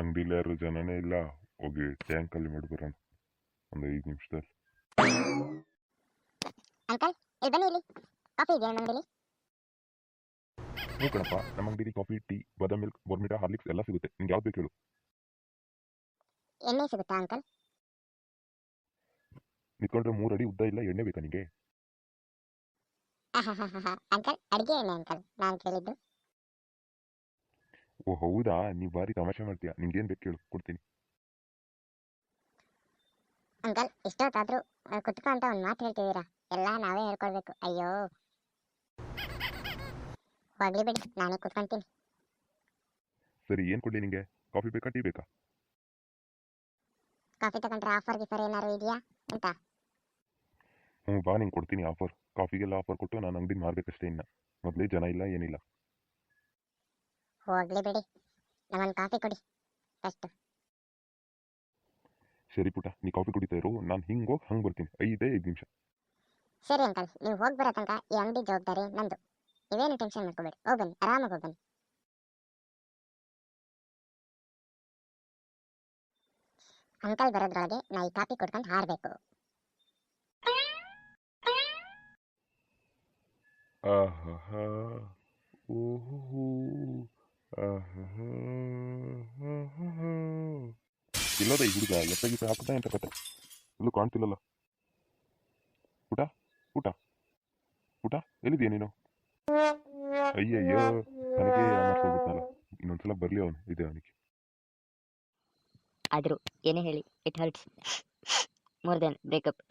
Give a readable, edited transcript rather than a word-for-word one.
ಅಂಗಡಿಲಿ ಯಾರು ಜನನೇ ಇಲ್ಲ. ಹೋಗಿ ಟ್ಯಾಂಕಲ್ಲಿ ಮಾಡಿಬರೋಣ ಒಂದು 5 ನಿಮಿಷದಲ್ಲಿ. ಅಂಕಲ್ ಇಲ್ಲಿ ಬನ್ನಿ, ಇಲ್ಲಿ ಕಾಫಿ ಇದೆಯಾ ನಮ್ಮ ಅಂಗಡಿಲಿ? ಹ್ಞೂ ಕಣಪ್ಪ, ನಮ್ಮ ಅಂಗಡಿಲಿ ಕಾಫಿ, ಟೀ, ಬಾದಾಮ್ ಮಿಲ್ಕ್, ಬೋರ್ಮಿಟಾ, ಹಾರ್ಲಿಕ್ಸ್ ಎಲ್ಲ ಸಿಗುತ್ತೆ. ನಿಂಗೆ ಯಾವ್ದು ಬೇಕು ಹೇಳು. ಎಣ್ಣೆ ಸಿಗುತ್ತಾ ಅಂಕಲ್? ನಿಂತ್ಕೊಂಡ್ರೆ 3 ಅಡಿ ಉದ್ದ ಇಲ್ಲ ಎಣ್ಣೆ ಬೇಕಾ ನಿಂಗೆ? ಅಂಕಲ್ ಅಡಿಗೆ ಎಣ್ಣೆ ಅಂಕಲ್ ನಾನು ಕೇಳಿದ್ದು. ಓ ಹೌದಾ, ನೀವು ಭಾರಿ ತಮಾಷೆ ಮಾಡ್ತೀಯಾ. ನಿಂಗೇನು ಬೇಕು ಹೇಳು, ಕೊಡ್ತೀನಿ. ಅಂಕಲ್ ಇಷ್ಟೊತ್ತಾದ್ರೂ ಕುತ್ಕೊ ಅಂತ ಒಂದು ಮಾತು ಹೇಳ್ತಿದ್ದೀರಾ, ಎಲ್ಲ ನಾವೇ ಹೇಳ್ಕೊಳ್ಬೇಕು. ಅಯ್ಯೋ ಹೋಗ್ಲಿ ಬಿಡಿ, ನಾನೇ ಕುತ್ಕೊಂತೀನಿ. ಸರಿ, ಏನು ಕೊಡಲಿ ನಿಂಗೆ? ಕಾಫಿ ಬೇಕಾ, ಟೀ ಬೇಕಾ? ಕಾಫಿ ತಗೊಂಡ್ರೆ ಆಫರ್ ಗಿಫರ್ ಏನಾದ್ರು ಇದೆಯಾ ಅಂತ? ಹ್ಞೂ ಬಾ, ನಿಂಗೆ ಕೊಡ್ತೀನಿ ಆಫರ್. ಕಾಫಿಗೆಲ್ಲ ಆಫರ್ ಕೊಟ್ಟು ನಾನು ಅಂಗಡಿ ಮಾರಬೇಕಷ್ಟೇ. ಇನ್ನು ಮೊದಲೇ ಜನ ಇಲ್ಲ ಏನಿಲ್ಲ. ಹೋಗ್ಲಿ ಬಿಡಿ, ನಮ್ಮೊಂದು ಕಾಫಿ ಕೊಡಿ ಫಸ್ಟ್. ಸರಿ ಪುಟ, ನೀ ಕಾಫಿ ಕುಡಿತಾ ಇರು, ನಾನು ಹಿಂಗೆ ಹೋಗಿ ಹಂಗೆ ಬರ್ತೀನಿ. 5 ನಿಮಿಷ. ಸರಿ ಅಂಕಲ್, ನೀವು ಹೋಗಿ ಬರೋ ತನಕ ಈ ಅಂಗಡಿ ಜವಾಬ್ದಾರಿ ನಂದು. ನೀವೇನು ಟೆನ್ಷನ್ ಮಾಡ್ಕೋಬೇಡಿ, ಹೋಗಿ ಬನ್ನಿ, ಆರಾಮಾಗಿ ಹೋಗಿ ಬನ್ನಿ. ಅಂಕಲ್ ಬರೋದ್ರೊಳಗೆ ನಾ ಈ ಕಾಫಿ ಕುಡ್ಕೊಂಡು ಹಾರಬೇಕು. ಆಹಾ, ಓಹೋ, ಆಹಾ, ಎಲ್ಲೋದ ಈ ಹುಡುಗ? ಎತ್ತಾಗಿತ್ತು ಹಾಕುತ್ತಾ ಅಂತ ಕತೆ ಎಲ್ಲೂ ಕಾಣ್ತಿಲ್ಲಲ್ಲ. ಊಟ ಊಟ ಊಟ ಎಲ್ಲಿದೆಯಾ ನೀನು? ಅಯ್ಯಯ್ಯೋ, ನನಗೆ ಯಾಮಾರ್ಸೋಗ್ಬಿಟ್ನಲ್ಲ. ಇನ್ನೊಂದ್ಸಲ ಬರಲಿ ಅವನು, ಇದೆ ಅವನಿಗೆ. ಆದರೂ ಏನೇ ಹೇಳಿ, it hertz more than breakup.